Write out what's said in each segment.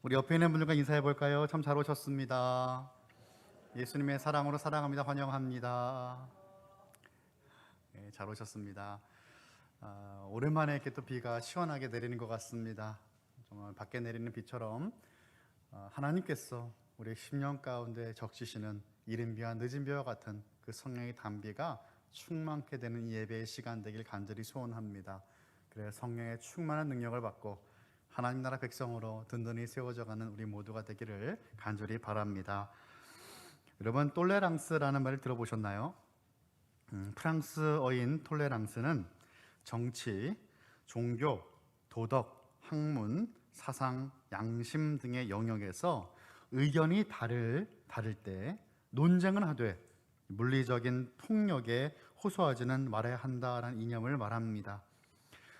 우리 옆에 있는 분들과 인사해 볼까요? 참 잘 오셨습니다. 예수님의 사랑으로 사랑합니다. 환영합니다. 네, 잘 오셨습니다. 오랜만에 이렇게 또 비가 시원하게 내리는 것 같습니다. 정말 밖에 내리는 비처럼 하나님께서 우리 10년 가운데 적시시는 이른 비와 늦은 비와 같은 그 성령의 단비가 충만케 되는 이 예배의 시간 되길 간절히 소원합니다. 그래 성령의 충만한 능력을 받고 하나님 나라 백성으로 든든히 세워져가는 우리 모두가 되기를 간절히 바랍니다. 여러분, 톨레랑스라는 말을 들어보셨나요? 프랑스어인 톨레랑스는 정치, 종교, 도덕, 학문, 사상, 양심 등의 영역에서 의견이 다를 때 논쟁은 하되 물리적인 폭력에 호소하지는 말아야 한다라는 이념을 말합니다.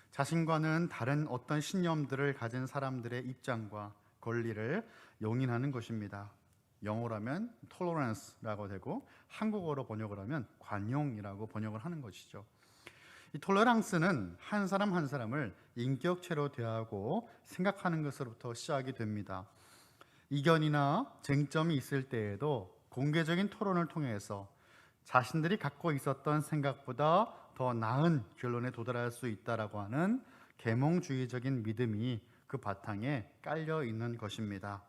자신과는 다른 어떤 신념들을 가진 사람들의 입장과 권리를 용인하는 것입니다. 영어라면 tolerance라고 되고 한국어로 번역을 하면 관용이라고 번역을 하는 것이죠. 이 톨러랑스는 한 사람 한 사람을 인격체로 대하고 생각하는 것으로부터 시작이 됩니다. 이견이나 쟁점이 있을 때에도 공개적인 토론을 통해서 자신들이 갖고 있었던 생각보다 더 나은 결론에 도달할 수 있다라고 하는 계몽주의적인 믿음이 그 바탕에 깔려 있는 것입니다.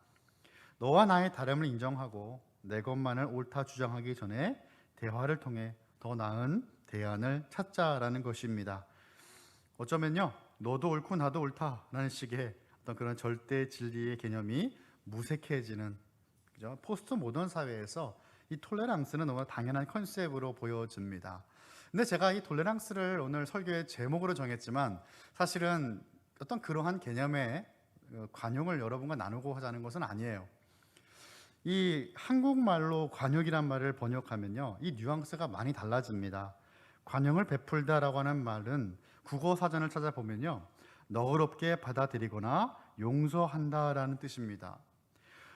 너와 나의 다름을 인정하고 내 것만을 옳다 주장하기 전에 대화를 통해 더 나은 대안을 찾자라는 것입니다. 어쩌면요, 너도 옳고 나도 옳다라는 식의 어떤 그런 절대 진리의 개념이 무색해지는, 그죠? 포스트 모던 사회에서 이 톨레랑스는 너무 당연한 컨셉으로 보여집니다. 근데 제가 이 톨레랑스를 오늘 설교의 제목으로 정했지만 사실은 어떤 그러한 개념의 관용을 여러분과 나누고 하자는 것은 아니에요. 이 한국말로 관용이란 말을 번역하면요, 이 뉘앙스가 많이 달라집니다. 관용을 베풀다라고 하는 말은 국어 사전을 찾아보면요, 너그럽게 받아들이거나 용서한다라는 뜻입니다.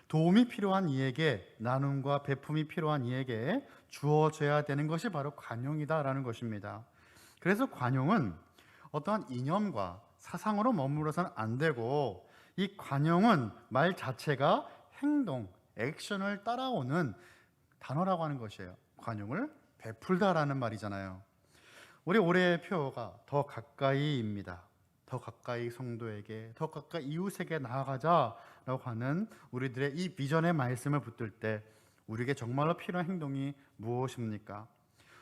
도움이 필요한 이에게, 나눔과 베품이 필요한 이에게 주어져야 되는 것이 바로 관용이다라는 것입니다. 그래서 관용은 어떠한 이념과 사상으로 머무러서는 안 되고, 이 관용은 말 자체가 행동, 액션을 따라오는 단어라고 하는 것이에요. 관용을 베풀다라는 말이잖아요. 우리 올해의 표어가 더 가까이입니다. 더 가까이 성도에게, 더 가까이 이웃에게 나아가자라고 하는 우리들의 이 비전의 말씀을 붙들 때 우리에게 정말로 필요한 행동이 무엇입니까?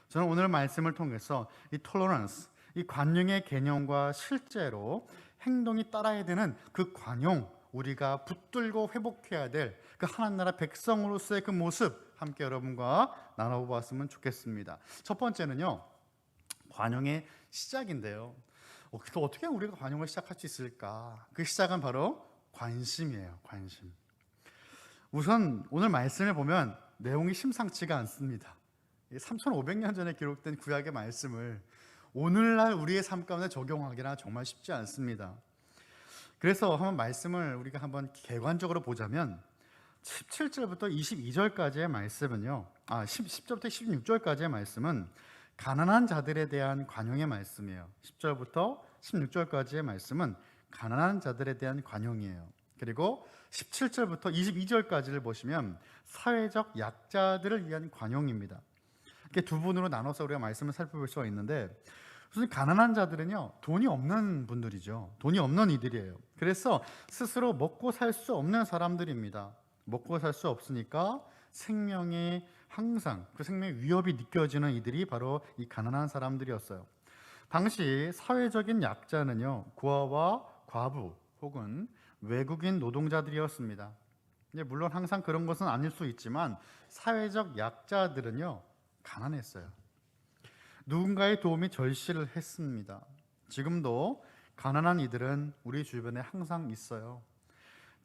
저는 오늘 말씀을 통해서 이 톨러런스, 이 관용의 개념과 실제로 행동이 따라야 되는 그 관용, 우리가 붙들고 회복해야 될 그 하나님 나라 백성으로서의 그 모습 함께 여러분과 나눠보았으면 좋겠습니다. 첫 번째는요, 관용의 시작인데요. 어떻게 우리가 관용을 시작할 수 있을까? 그 시작은 바로 관심이에요. 관심. 우선 오늘 말씀을 보면 내용이 심상치가 않습니다. 3500년 전에 기록된 구약의 말씀을 오늘날 우리의 삶 가운데 적용하기나 정말 쉽지 않습니다. 그래서 한번 말씀을 우리가 한번 객관적으로 보자면 17절부터 22절까지의 말씀은요, 10절부터 16절까지의 말씀은 가난한 자들에 대한 관용의 말씀이에요. 10절부터 16절까지의 말씀은 가난한 자들에 대한 관용이에요. 그리고 17절부터 22절까지를 보시면 사회적 약자들을 위한 관용입니다. 이렇게 두 분으로 나눠서 우리가 말씀을 살펴볼 수가 있는데, 우선 가난한 자들은요, 돈이 없는 분들이죠. 돈이 없는 이들이에요. 그래서 스스로 먹고 살 수 없는 사람들입니다. 먹고 살 수 없으니까 생명이 항상 그 생명의 위협이 느껴지는 이들이 바로 이 가난한 사람들이었어요. 당시 사회적인 약자는요, 고아와 과부 혹은 외국인 노동자들이었습니다. 물론 항상 그런 것은 아닐 수 있지만 사회적 약자들은요, 가난했어요. 누군가의 도움이 절실을 했습니다. 지금도 가난한 이들은 우리 주변에 항상 있어요.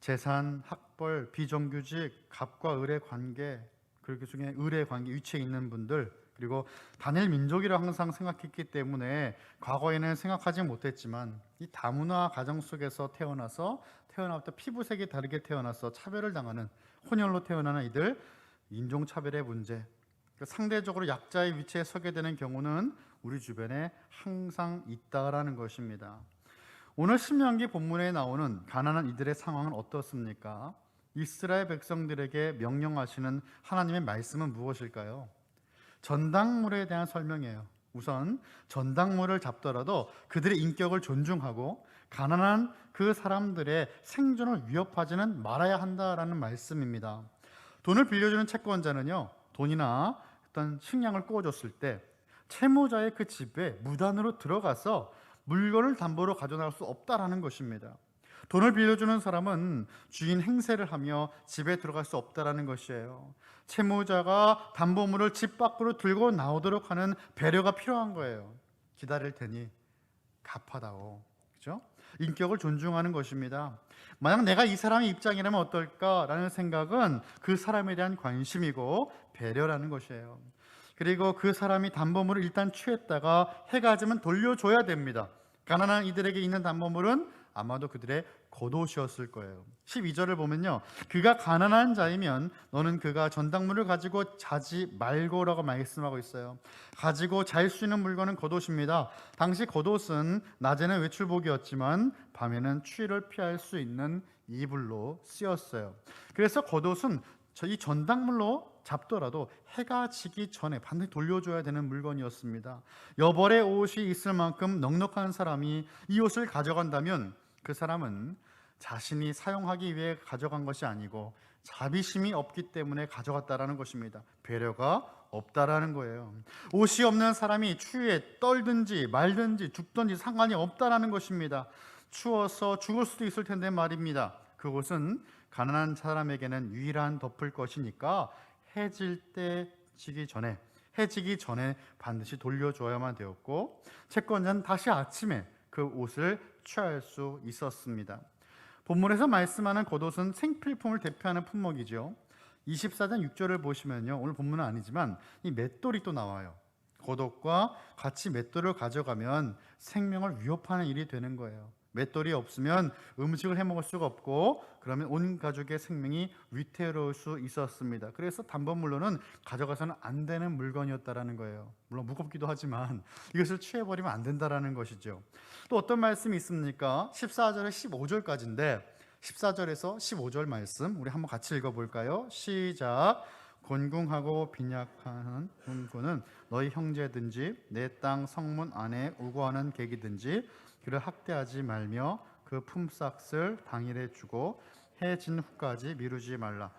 재산, 학벌, 비정규직, 갑과 을의 관계, 그 중에 을의 관계 위치에 있는 분들, 그리고 단일 민족이라 항상 생각했기 때문에 과거에는 생각하지 못했지만 이 다문화 가정 속에서 태어나부터 피부색이 다르게 태어나서 차별을 당하는, 혼혈로 태어나는 이들, 인종차별의 문제, 상대적으로 약자의 위치에 서게 되는 경우는 우리 주변에 항상 있다라는 것입니다. 오늘 신명기 본문에 나오는 가난한 이들의 상황은 어떻습니까? 이스라엘 백성들에게 명령하시는 하나님의 말씀은 무엇일까요? 전당물에 대한 설명이에요. 우선 전당물을 잡더라도 그들의 인격을 존중하고 가난한 그 사람들의 생존을 위협하지는 말아야 한다라는 말씀입니다. 돈을 빌려주는 채권자는요, 돈이나 어떤 식량을 꾸어줬을 때 채무자의 그 집에 무단으로 들어가서 물건을 담보로 가져나갈 수 없다라는 것입니다. 돈을 빌려주는 사람은 주인 행세를 하며 집에 들어갈 수 없다라는 것이에요. 채무자가 담보물을 집 밖으로 들고 나오도록 하는 배려가 필요한 거예요. 기다릴 테니 갚아다오. 그죠? 인격을 존중하는 것입니다. 만약 내가 이 사람의 입장이라면 어떨까라는 생각은 그 사람에 대한 관심이고 배려라는 것이에요. 그리고 그 사람이 담보물을 일단 취했다가 해가 지면 돌려줘야 됩니다. 가난한 이들에게 있는 담보물은 아마도 그들의 겉옷이었을 거예요. 12절을 보면요, 그가 가난한 자이면 너는 그가 전당물을 가지고 자지 말고라고 말씀하고 있어요. 가지고 잘 수 있는 물건은 겉옷입니다. 당시 겉옷은 낮에는 외출복이었지만 밤에는 추위를 피할 수 있는 이불로 쓰였어요. 그래서 겉옷은 이 전당물로 잡더라도 해가 지기 전에 반드시 돌려줘야 되는 물건이었습니다. 여벌의 옷이 있을 만큼 넉넉한 사람이 이 옷을 가져간다면 그 사람은 자신이 사용하기 위해 가져간 것이 아니고 자비심이 없기 때문에 가져갔다라는 것입니다. 배려가 없다라는 거예요. 옷이 없는 사람이 추위에 떨든지 말든지 죽든지 상관이 없다라는 것입니다. 추워서 죽을 수도 있을 텐데 말입니다. 그곳은 가난한 사람에게는 유일한 덮을 것이니까 해지기 전에 반드시 돌려줘야만 되었고, 채권자는 다시 아침에 그 옷을 취할 수 있었습니다. 본문에서 말씀하는 겉옷은 생필품을 대표하는 품목이죠. 24장 6절을 보시면요, 오늘 본문은 아니지만 이 맷돌이 또 나와요. 겉옷과 같이 맷돌을 가져가면 생명을 위협하는 일이 되는 거예요. 맷돌이 없으면 음식을 해먹을 수가 없고 그러면 온 가족의 생명이 위태로울 수 있었습니다. 그래서 담보물로는 가져가서는 안 되는 물건이었다라는 거예요. 물론 무겁기도 하지만 이것을 취해버리면 안 된다라는 것이죠. 또 어떤 말씀이 있습니까? 14절에 15절까지인데 14절에서 15절 말씀 우리 한번 같이 읽어볼까요? 시작. 곤궁하고 빈약한 훈구는 너희 형제든지 내 땅 성문 안에 우거하는 객이든지 그를 학대하지 말며 그 품삯을 당일에 주고 해 진 후까지 미루지 말라.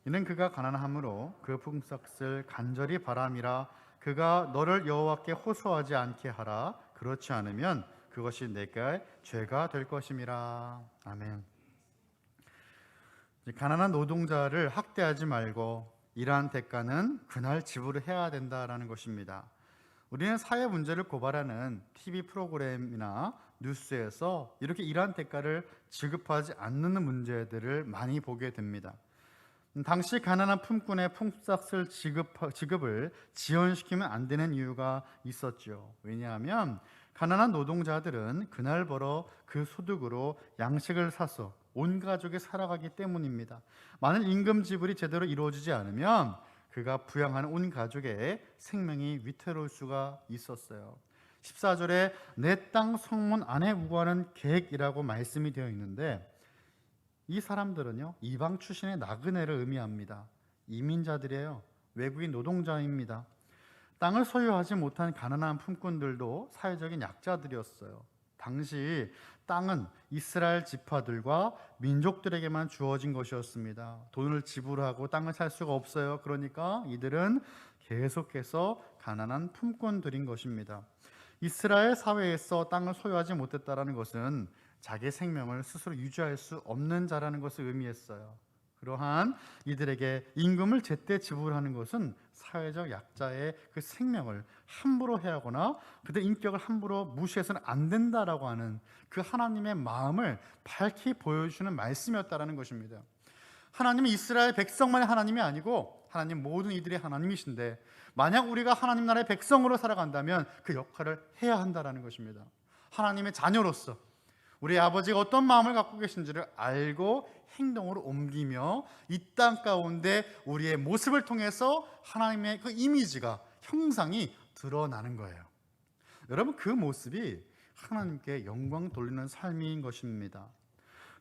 이는 그가 가난함으로 그 품삯을 간절히 바람이라. 그가 너를 여호와께 호소하지 않게 하라. 그렇지 않으면 그것이 내게 죄가 될 것임이라. 아멘. 가난한 노동자를 학대하지 말고 일한 대가는 그날 지불해야 된다라는 것입니다. 우리는 사회 문제를 고발하는 TV 프로그램이나 뉴스에서 이렇게 일한 대가를 지급하지 않는 문제들을 많이 보게 됩니다. 당시 가난한 품꾼의 품삯을 지급을 지연시키면 안 되는 이유가 있었죠. 왜냐하면 가난한 노동자들은 그날 벌어 그 소득으로 양식을 사서 온 가족이 살아가기 때문입니다. 만일 임금 지불이 제대로 이루어지지 않으면 그가 부양하는 온 가족의 생명이 위태로울 수가 있었어요. 14절에 내 땅 성문 안에 우거하는 객이라고 말씀이 되어 있는데 이 사람들은요, 이방 출신의 나그네를 의미합니다. 이민자들이에요. 외국인 노동자입니다. 땅을 소유하지 못한 가난한 품꾼들도 사회적인 약자들이었어요. 당시 땅은 이스라엘 지파들과 민족들에게만 주어진 것이었습니다. 돈을 지불하고 땅을 살 수가 없어요. 그러니까 이들은 계속해서 가난한 품꾼들인 것입니다. 이스라엘 사회에서 땅을 소유하지 못했다라는 것은 자기 생명을 스스로 유지할 수 없는 자라는 것을 의미했어요. 그러한 이들에게 임금을 제때 지불하는 것은 사회적 약자의 그 생명을 함부로 해하거나 그들의 인격을 함부로 무시해서는 안 된다라고 하는 그 하나님의 마음을 밝히 보여주시는 말씀이었다라는 것입니다. 하나님은 이스라엘 백성만의 하나님이 아니고 하나님 모든 이들의 하나님이신데 만약 우리가 하나님 나라의 백성으로 살아간다면 그 역할을 해야 한다라는 것입니다. 하나님의 자녀로서 우리 아버지가 어떤 마음을 갖고 계신지를 알고 행동으로 옮기며 이 땅 가운데 우리의 모습을 통해서 하나님의 그 이미지가 형상이 드러나는 거예요. 여러분 그 모습이 하나님께 영광 돌리는 삶인 것입니다.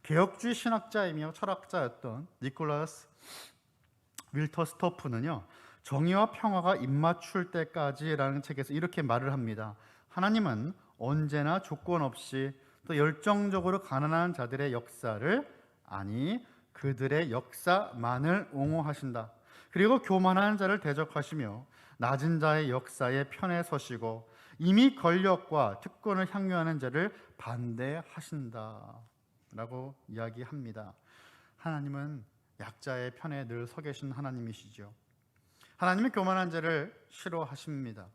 개혁주의 신학자이며 철학자였던 니콜라스 윌터스토프는요, 정의와 평화가 입맞출 때까지라는 책에서 이렇게 말을 합니다. 하나님은 언제나 조건 없이 또 열정적으로 가난한 자들의 역사를, 아니 그들의 역사만을 옹호하신다. 그리고 교만한 자를 대적하시며 낮은 자의 역사에 편에 서시고 이미 권력과 특권을 향유하는 자를 반대하신다 라고 이야기합니다. 하나님은 약자의 편에 늘 서 계신 하나님이시죠. 하나님은 교만한 자를 싫어하십니다.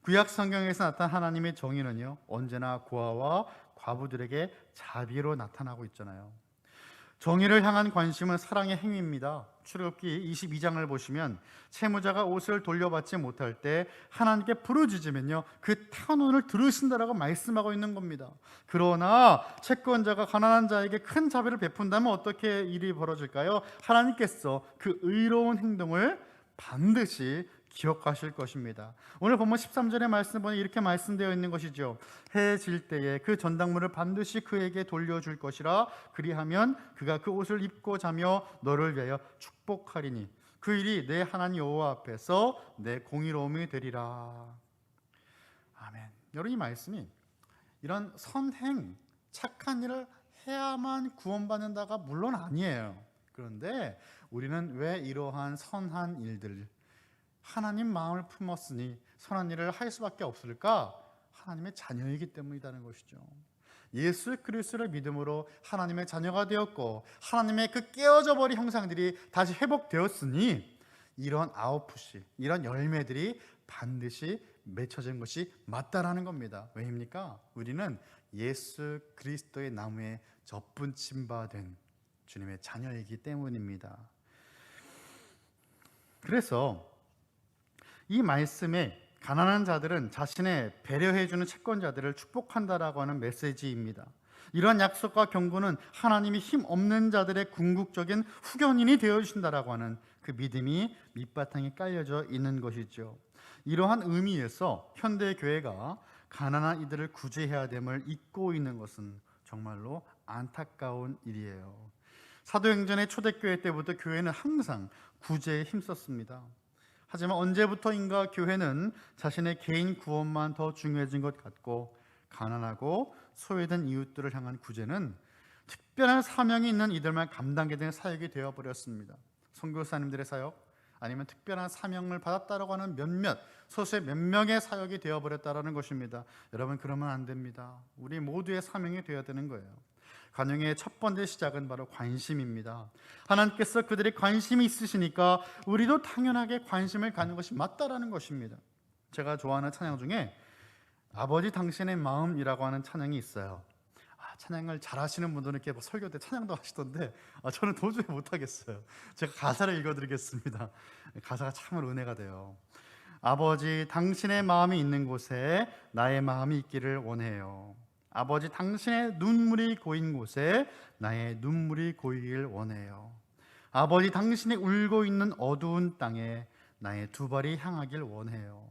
구약 성경에서 나타난 하나님의 정의는요, 언제나 고아와 과부들에게 자비로 나타나고 있잖아요. 정의를 향한 관심은 사랑의 행위입니다. 출애굽기 22장을 보시면 채무자가 옷을 돌려받지 못할 때 하나님께 부르짖으면요, 그 탄원을 들으신다라고 말씀하고 있는 겁니다. 그러나 채권자가 가난한 자에게 큰 자비를 베푼다면 어떻게 일이 벌어질까요? 하나님께서 그 의로운 행동을 반드시 기억하실 것입니다. 오늘 본문 13절의 말씀 보니 이렇게 말씀되어 있는 것이죠. 해 질 때에 그 전당물을 반드시 그에게 돌려줄 것이라. 그리하면 그가 그 옷을 입고 자며 너를 위하여 축복하리니 그 일이 내 하나님 여호와 앞에서 내 공의로움이 되리라. 아멘. 여러분, 이 말씀이 이런 선행, 착한 일을 해야만 구원받는다가 물론 아니에요. 그런데 우리는 왜 이러한 선한 일들, 하나님 마음을 품었으니 선한 일을 할 수밖에 없을까? 하나님의 자녀이기 때문이라는 것이죠. 예수 그리스도를 믿음으로 하나님의 자녀가 되었고 하나님의 그 깨어져 버린 형상들이 다시 회복되었으니 이런 아웃풋이, 이런 열매들이 반드시 맺혀진 것이 맞다라는 겁니다. 왜입니까? 우리는 예수 그리스도의 나무에 접붙임 바 된 주님의 자녀이기 때문입니다. 그래서 이 말씀에 가난한 자들은 자신의 배려해주는 채권자들을 축복한다라고 하는 메시지입니다. 이러한 약속과 경고는 하나님이 힘 없는 자들의 궁극적인 후견인이 되어주신다라고 하는 그 믿음이 밑바탕에 깔려져 있는 것이죠. 이러한 의미에서 현대교회가 가난한 이들을 구제해야 됨을 잊고 있는 것은 정말로 안타까운 일이에요. 사도행전의 초대교회 때부터 교회는 항상 구제에 힘썼습니다. 하지만 언제부터인가 교회는 자신의 개인 구원만 더 중요해진 것 같고 가난하고 소외된 이웃들을 향한 구제는 특별한 사명이 있는 이들만 감당하게 되는 사역이 되어버렸습니다. 선교사님들의 사역, 아니면 특별한 사명을 받았다라고 하는 몇몇 소수의 몇 명의 사역이 되어버렸다라는 것입니다. 여러분, 그러면 안 됩니다. 우리 모두의 사명이 되어야 되는 거예요. 관용의 첫 번째 시작은 바로 관심입니다. 하나님께서 그들의 관심이 있으시니까 우리도 당연하게 관심을 갖는 것이 맞다라는 것입니다. 제가 좋아하는 찬양 중에 아버지 당신의 마음이라고 하는 찬양이 있어요. 찬양을 잘하시는 분들은 이렇게 설교 때 찬양도 하시던데 저는 도저히 못하겠어요. 제가 가사를 읽어드리겠습니다. 가사가 참으로 은혜가 돼요. 아버지 당신의 마음이 있는 곳에 나의 마음이 있기를 원해요. 아버지 당신의 눈물이 고인 곳에 나의 눈물이 고이길 원해요. 아버지 당신이 울고 있는 어두운 땅에 나의 두 발이 향하길 원해요.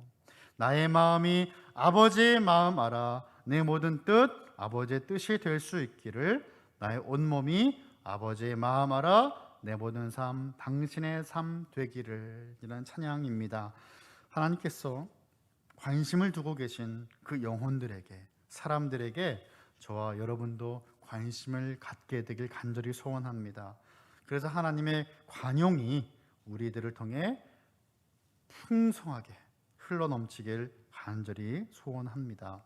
나의 마음이 아버지의 마음 알아 내 모든 뜻 아버지의 뜻이 될 수 있기를. 나의 온몸이 아버지의 마음 알아 내 모든 삶 당신의 삶 되기를. 이런 찬양입니다. 하나님께서 관심을 두고 계신 그 영혼들에게, 사람들에게 저와 여러분도 관심을 갖게 되길 간절히 소원합니다. 그래서 하나님의 관용이 우리들을 통해 풍성하게 흘러넘치길 간절히 소원합니다.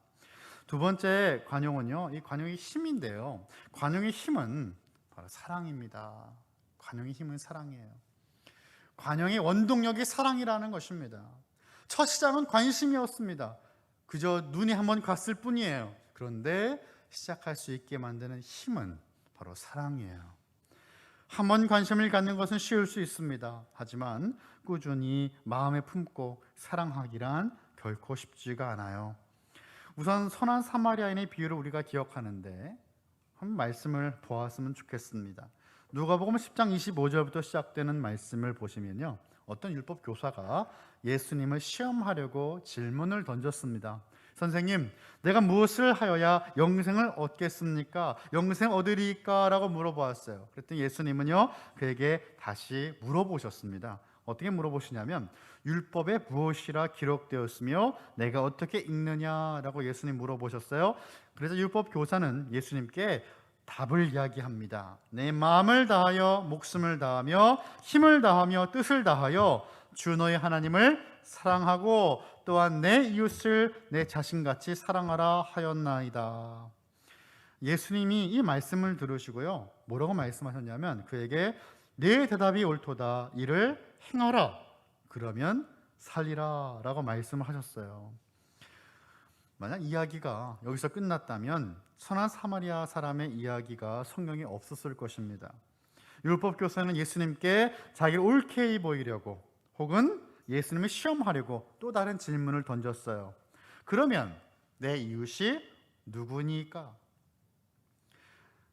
두 번째 관용은요, 이 관용의 힘인데요, 관용의 힘은 바로 사랑입니다. 관용의 힘은 사랑이에요. 관용의 원동력이 사랑이라는 것입니다. 첫 시작은 관심이었습니다. 그저 눈이 한번 갔을 뿐이에요. 그런데 시작할 수 있게 만드는 힘은 바로 사랑이에요. 한번 관심을 갖는 것은 쉬울 수 있습니다. 하지만 꾸준히 마음에 품고 사랑하기란 결코 쉽지가 않아요. 우선 선한 사마리아인의 비유를 우리가 기억하는데 한 말씀을 보았으면 좋겠습니다. 누가복음 10장 25절부터 시작되는 말씀을 보시면요, 어떤 율법 교사가 예수님을 시험하려고 질문을 던졌습니다. 선생님, 내가 무엇을 하여야 영생을 얻겠습니까? 영생 얻으리까? 라고 물어보았어요. 그랬더니 예수님은요, 그에게 다시 물어보셨습니다. 어떻게 물어보시냐면, 율법에 무엇이라 기록되었으며 내가 어떻게 읽느냐라고 예수님 물어보셨어요. 그래서 율법 교사는 예수님께 답을 이야기합니다. 내 마음을 다하여 목숨을 다하며 힘을 다하며 뜻을 다하여 주 너의 하나님을 사랑하고 또한 내 이웃을 내 자신같이 사랑하라 하였나이다. 예수님이 이 말씀을 들으시고요, 뭐라고 말씀하셨냐면 그에게 내 대답이 옳도다, 이를 행하라, 그러면 살리라 라고 말씀하셨어요. 만약 이야기가 여기서 끝났다면 선한 사마리아 사람의 이야기가 성경에 없었을 것입니다. 율법 교사는 예수님께 자기를 옳게 보이려고 혹은 예수님을 시험하려고 또 다른 질문을 던졌어요. 그러면 내 이웃이 누구니까?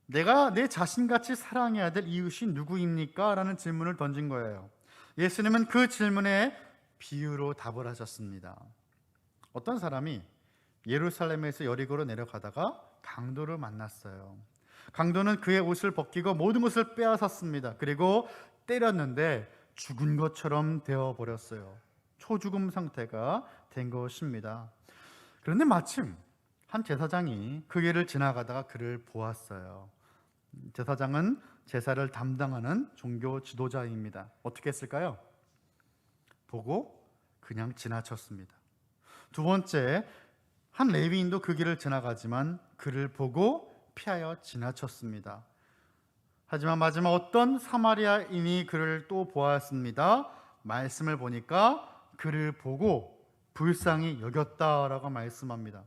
내가 내 자신같이 사랑해야 될 이웃이 누구입니까? 라는 질문을 던진 거예요. 예수님은 그 질문에 비유로 답을 하셨습니다. 어떤 사람이 예루살렘에서 여리고로 내려가다가 강도를 만났어요. 강도는 그의 옷을 벗기고 모든 것을 빼앗았습니다. 그리고 때렸는데 죽은 것처럼 되어버렸어요. 초죽음 상태가 된 것입니다. 그런데 마침 한 제사장이 그 길을 지나가다가 그를 보았어요. 제사장은 제사를 담당하는 종교 지도자입니다. 어떻게 했을까요? 보고 그냥 지나쳤습니다. 두 번째, 한 레위인도 그 길을 지나가지만 그를 보고 피하여 지나쳤습니다. 하지만 마지막 어떤 사마리아인이 그를 또 보았습니다. 말씀을 보니까 그를 보고 불쌍히 여겼다라고 말씀합니다.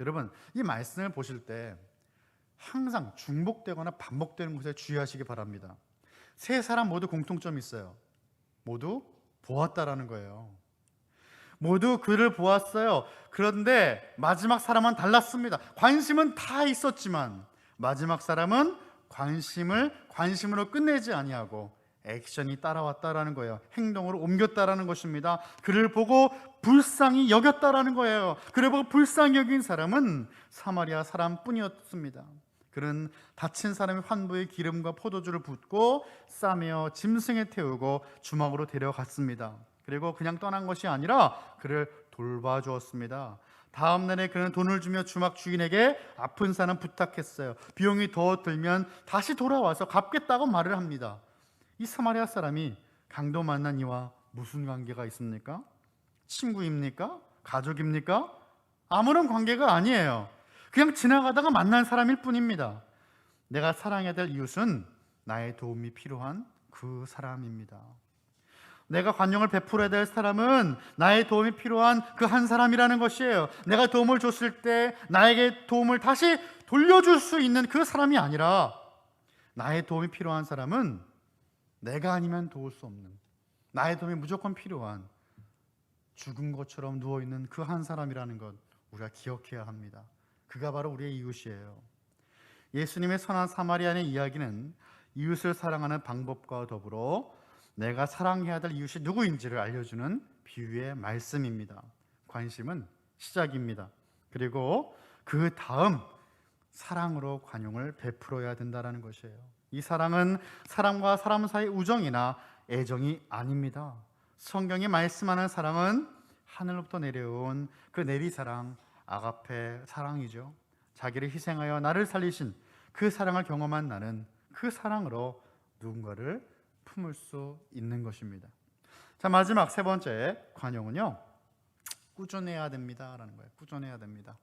여러분, 이 말씀을 보실 때 항상 중복되거나 반복되는 것에 주의하시기 바랍니다. 세 사람 모두 공통점이 있어요. 모두 보았다라는 거예요. 모두 그를 보았어요. 그런데 마지막 사람은 달랐습니다. 관심은 다 있었지만 마지막 사람은 관심으로 끝내지 아니하고 액션이 따라왔다라는 거예요. 행동으로 옮겼다라는 것입니다. 그를 보고 불쌍히 여겼다라는 거예요. 그를 보고 불쌍히 여긴 사람은 사마리아 사람뿐이었습니다. 그는 다친 사람의 환부에 기름과 포도주를 붓고 싸매어 짐승에 태우고 주막으로 데려갔습니다. 그리고 그냥 떠난 것이 아니라 그를 돌봐주었습니다. 다음 날에 그는 돈을 주며 주막 주인에게 아픈 사람 부탁했어요. 비용이 더 들면 다시 돌아와서 갚겠다고 말을 합니다. 이 사마리아 사람이 강도 만난 이와 무슨 관계가 있습니까? 친구입니까? 가족입니까? 아무런 관계가 아니에요. 그냥 지나가다가 만난 사람일 뿐입니다. 내가 사랑해야 될 이웃은 나의 도움이 필요한 그 사람입니다. 내가 관용을 베풀어야 될 사람은 나의 도움이 필요한 그 한 사람이라는 것이에요. 내가 도움을 줬을 때 나에게 도움을 다시 돌려줄 수 있는 그 사람이 아니라 나의 도움이 필요한 사람은 내가 아니면 도울 수 없는, 나의 도움이 무조건 필요한 죽은 것처럼 누워있는 그 한 사람이라는 것 우리가 기억해야 합니다. 그가 바로 우리의 이웃이에요. 예수님의 선한 사마리아인의 이야기는 이웃을 사랑하는 방법과 더불어 내가 사랑해야 될 이웃이 누구인지를 알려주는 비유의 말씀입니다. 관심은 시작입니다. 그리고 그 다음 사랑으로 관용을 베풀어야 된다는 것이에요. 이 사랑은 사람과 사람 사이 우정이나 애정이 아닙니다. 성경이 말씀하는 사랑은 하늘로부터 내려온 그 내리사랑, 아가페 사랑이죠. 자기를 희생하여 나를 살리신 그 사랑을 경험한 나는 그 사랑으로 누군가를 품을 수 있는 것입니다. 자, 마지막 세 번째 관용은요, 꾸준해야 됩니다라는 거예요. 꾸준해야 됩니다.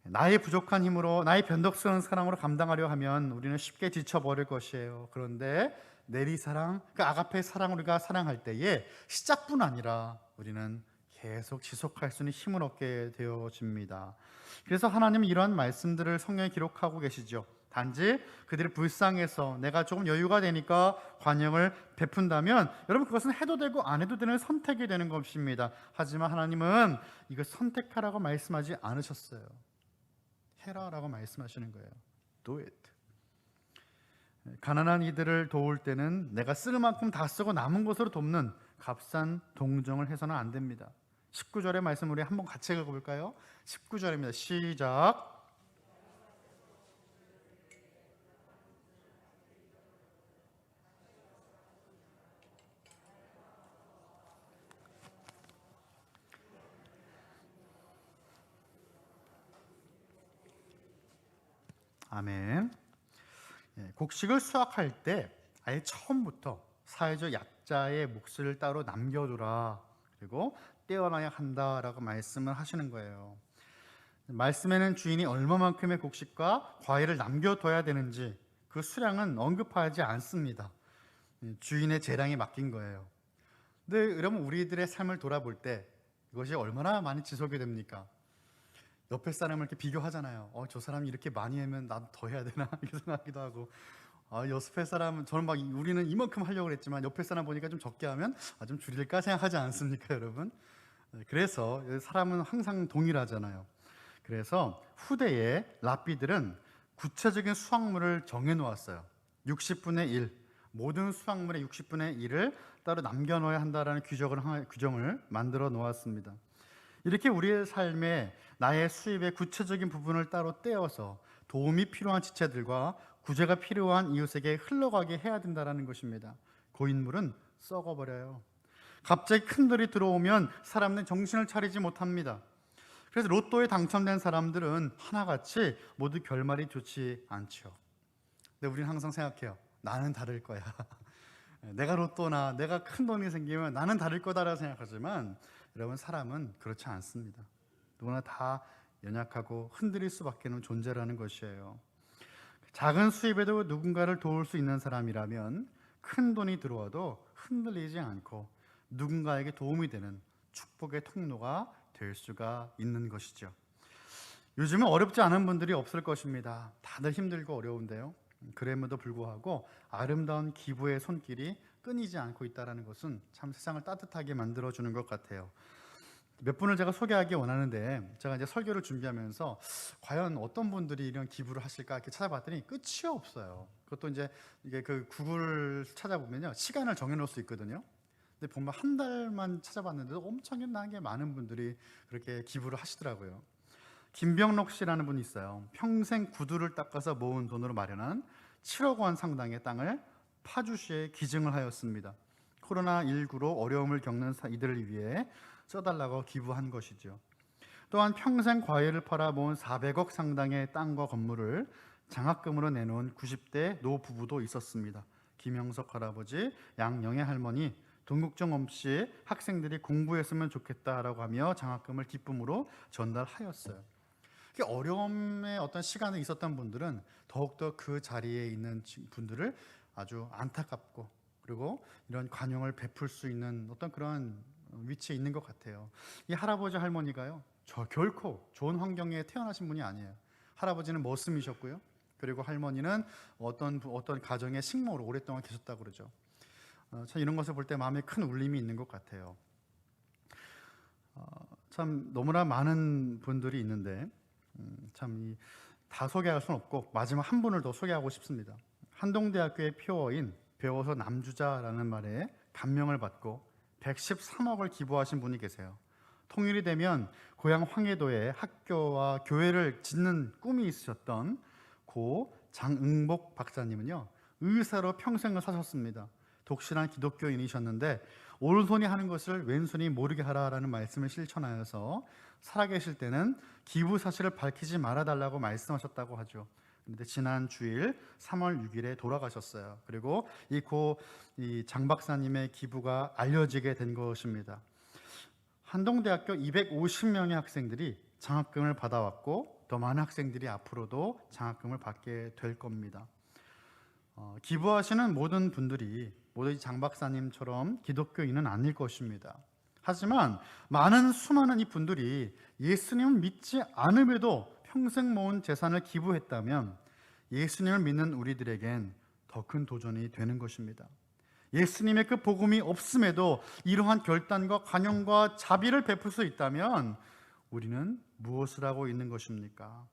나의 부족한 힘으로, 나의 변덕스러운 사랑으로 감당하려 하면 우리는 쉽게 지쳐버릴 것이에요. 그런데 내리사랑, 그 아가페 사랑을 우리가 사랑할 때에 시작뿐 아니라 우리는 계속 지속할 수 있는 힘을 얻게 되어집니다. 그래서 하나님은 이러한 말씀들을 성경에 기록하고 계시죠. 단지 그들이 불쌍해서 내가 조금 여유가 되니까 관용을 베푼다면 여러분 그것은 해도 되고 안 해도 되는 선택이 되는 것입니다. 하지만 하나님은 이걸 선택하라고 말씀하지 않으셨어요. 해라라고 말씀하시는 거예요. Do it. 가난한 이들을 도울 때는 내가 쓸 만큼 다 쓰고 남은 것으로 돕는 값싼 동정을 해서는 안 됩니다. 19절의 말씀 우리 한번 같이 읽어볼까요? 19절입니다. 시작. 아멘. 곡식을 수확할 때 아예 처음부터 사회적 약자의 몫을 따로 남겨두라, 그리고 떼어놔야 한다라고 말씀을 하시는 거예요. 말씀에는 주인이 얼마만큼의 곡식과 과일을 남겨둬야 되는지 그 수량은 언급하지 않습니다. 주인의 재량에 맡긴 거예요. 근데 그러면 우리들의 삶을 돌아볼 때 이것이 얼마나 많이 지속이 됩니까? 옆에 사람을 이렇게 비교하잖아요. 저 사람이 이렇게 많이 하면 나도 더 해야 되나 이렇게 생각하기도 하고, 옆에 사람은 저는 막 우리는 이만큼 하려고 했지만 옆에 사람 보니까 좀 적게 하면 좀 줄일까 생각하지 않습니까, 여러분? 그래서 사람은 항상 동일하잖아요. 그래서 후대의 랍비들은 구체적인 수확물을 정해 놓았어요. 60분의 1, 모든 수확물의 60분의 1을 따로 남겨놓아야 한다라는 규정을 만들어 놓았습니다. 이렇게 우리의 삶에 나의 수입의 구체적인 부분을 따로 떼어서 도움이 필요한 지체들과 구제가 필요한 이웃에게 흘러가게 해야 된다는 것입니다. 고인물은 썩어버려요. 갑자기 큰들이 들어오면 사람들은 정신을 차리지 못합니다. 그래서 로또에 당첨된 사람들은 하나같이 모두 결말이 좋지 않죠. 근데 우리는 항상 생각해요. 나는 다를 거야. 내가 로또나 내가 큰 돈이 생기면 나는 다를 거다라고 생각하지만, 여러분, 사람은 그렇지 않습니다. 누구나 다 연약하고 흔들릴 수밖에 없는 존재라는 것이에요. 작은 수입에도 누군가를 도울 수 있는 사람이라면 큰 돈이 들어와도 흔들리지 않고 누군가에게 도움이 되는 축복의 통로가 될 수가 있는 것이죠. 요즘은 어렵지 않은 분들이 없을 것입니다. 다들 힘들고 어려운데요. 그럼에도 불구하고 아름다운 기부의 손길이 끊이지 않고 있다는 것은 참 세상을 따뜻하게 만들어주는 것 같아요. 몇 분을 제가 소개하기 원하는데, 제가 이제 설교를 준비하면서 과연 어떤 분들이 이런 기부를 하실까 이렇게 찾아봤더니 끝이 없어요. 그것도 이제 이게 그 구글 찾아보면요, 시간을 정해놓을 수 있거든요. 근데 보면 한 달만 찾아봤는데도 엄청나게 많은 분들이 그렇게 기부를 하시더라고요. 김병록 씨라는 분이 있어요. 평생 구두를 닦아서 모은 돈으로 마련한 7억 원 상당의 땅을 파주시에 기증을 하였습니다. 코로나19로 어려움을 겪는 이들을 위해 써달라고 기부한 것이죠. 또한 평생 과일을 팔아 모은 400억 상당의 땅과 건물을 장학금으로 내놓은 90대 노부부도 있었습니다. 김영석 할아버지, 양영애 할머니, 돈 걱정 없이 학생들이 공부했으면 좋겠다라고 하며 장학금을 기쁨으로 전달하였어요. 어려움의 어떤 시간에 있었던 분들은 더욱더 그 자리에 있는 분들을 아주 안타깝고, 그리고 이런 관용을 베풀 수 있는 어떤 그런 위치에 있는 것 같아요. 이 할아버지 할머니가요, 결코 좋은 환경에 태어나신 분이 아니에요. 할아버지는 머슴이셨고요, 그리고 할머니는 어떤 가정의 식모로 오랫동안 계셨다고 그러죠. 참 이런 것을 볼 때 마음에 큰 울림이 있는 것 같아요. 참 너무나 많은 분들이 있는데 참 다 소개할 수는 없고 마지막 한 분을 더 소개하고 싶습니다. 한동대학교의 표어인 배워서 남주자라는 말에 감명을 받고 113억을 기부하신 분이 계세요. 통일이 되면 고향 황해도에 학교와 교회를 짓는 꿈이 있으셨던 고 장응복 박사님은요, 의사로 평생을 사셨습니다. 독실한 기독교인이셨는데 오른손이 하는 것을 왼손이 모르게 하라라는 말씀을 실천하여서 살아계실 때는 기부 사실을 밝히지 말아달라고 말씀하셨다고 하죠. 그런데 지난 주일 3월 6일에 돌아가셨어요. 그리고 이 장 박사님의 기부가 알려지게 된 것입니다. 한동대학교 250명의 학생들이 장학금을 받아왔고 더 많은 학생들이 앞으로도 장학금을 받게 될 겁니다. 기부하시는 모든 분들이 모두 장 박사님처럼 기독교인은 아닐 것입니다. 하지만 수많은 이 분들이 예수님을 믿지 않음에도 평생 모은 재산을 기부했다면 예수님을 믿는 우리들에겐 더 큰 도전이 되는 것입니다. 예수님의 그 복음이 없음에도 이러한 결단과 관용과 자비를 베풀 수 있다면 우리는 무엇을 하고 있는 것입니까?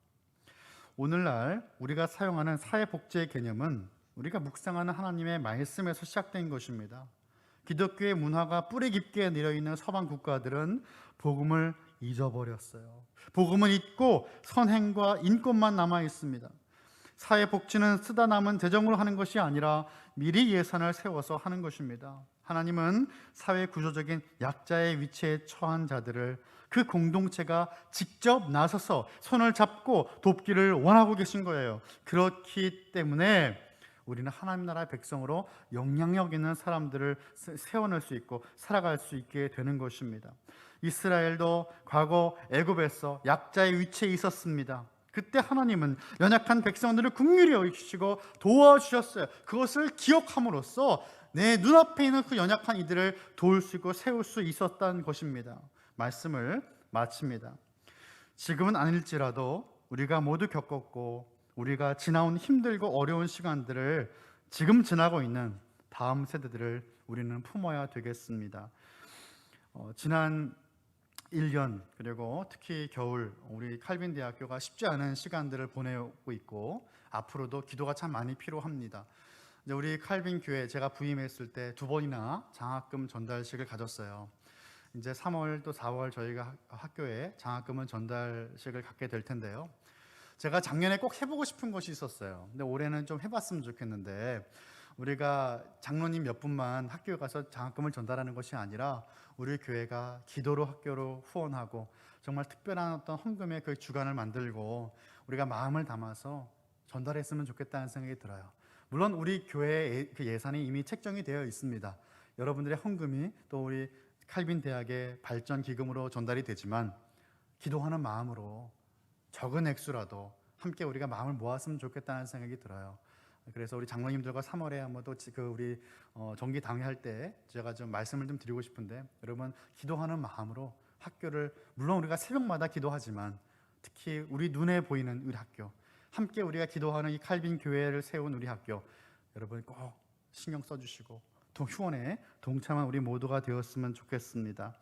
오늘날 우리가 사용하는 사회복지의 개념은 우리가 묵상하는 하나님의 말씀에서 시작된 것입니다. 기독교의 문화가 뿌리 깊게 내려있는 서방 국가들은 복음을 잊어버렸어요. 복음은 잊고 선행과 인권만 남아 있습니다. 사회복지는 쓰다 남은 재정으로 하는 것이 아니라 미리 예산을 세워서 하는 것입니다. 하나님은 사회 구조적인 약자의 위치에 처한 자들을 그 공동체가 직접 나서서 손을 잡고 돕기를 원하고 계신 거예요. 그렇기 때문에 우리는 하나님 나라의 백성으로 영향력 있는 사람들을 세워낼 수 있고 살아갈 수 있게 되는 것입니다. 이스라엘도 과거 애굽에서 약자의 위치에 있었습니다. 그때 하나님은 연약한 백성들을 긍휼히 여기시고 도와주셨어요. 그것을 기억함으로써 내 눈앞에 있는 그 연약한 이들을 도울 수 있고 세울 수 있었다는 것입니다. 말씀을 마칩니다. 지금은 아닐지라도 우리가 모두 겪었고 우리가 지나온 힘들고 어려운 시간들을 지금 지나고 있는 다음 세대들을 우리는 품어야 되겠습니다. 지난 1년 그리고 특히 겨울 우리 칼빈 대학교가 쉽지 않은 시간들을 보내고 있고 앞으로도 기도가 참 많이 필요합니다. 이제 우리 칼빈 교회 제가 부임했을 때 2번이나 장학금 전달식을 가졌어요. 이제 3월 또 4월 저희가 학교에 장학금은 전달식을 갖게 될 텐데요. 제가 작년에 꼭 해보고 싶은 것이 있었어요. 근데 올해는 좀 해봤으면 좋겠는데 우리가 장로님 몇 분만 학교에 가서 장학금을 전달하는 것이 아니라 우리 교회가 기도로 학교로 후원하고 정말 특별한 어떤 헌금의 그 주간을 만들고 우리가 마음을 담아서 전달했으면 좋겠다는 생각이 들어요. 물론 우리 교회의 그 예산이 이미 책정이 되어 있습니다. 여러분들의 헌금이 또 우리 칼빈 대학의 발전 기금으로 전달이 되지만 기도하는 마음으로 적은 액수라도 함께 우리가 마음을 모았으면 좋겠다는 생각이 들어요. 그래서 우리 장로님들과 3월에 한번 또 우리 정기 당회할 때 제가 좀 말씀을 좀 드리고 싶은데 여러분 기도하는 마음으로 학교를 물론 우리가 새벽마다 기도하지만 특히 우리 눈에 보이는 우리 학교 함께 우리가 기도하는 이 칼빈 교회를 세운 우리 학교 여러분 꼭 신경 써주시고 또 후원에 동참한 우리 모두가 되었으면 좋겠습니다.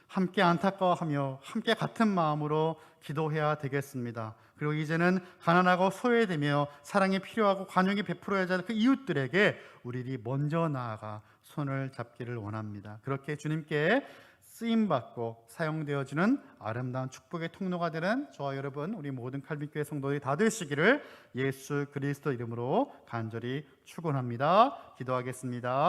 함께 안타까워하며 함께 같은 마음으로 기도해야 되겠습니다. 그리고 이제는 가난하고 소외되며 사랑이 필요하고 관용이 베풀어야 할 그 이웃들에게 우리들이 먼저 나아가 손을 잡기를 원합니다. 그렇게 주님께 쓰임받고 사용되어지는 아름다운 축복의 통로가 되는 저와 여러분 우리 모든 칼빈교회 성도들이 다 되시기를 예수 그리스도 이름으로 간절히 축원합니다. 기도하겠습니다.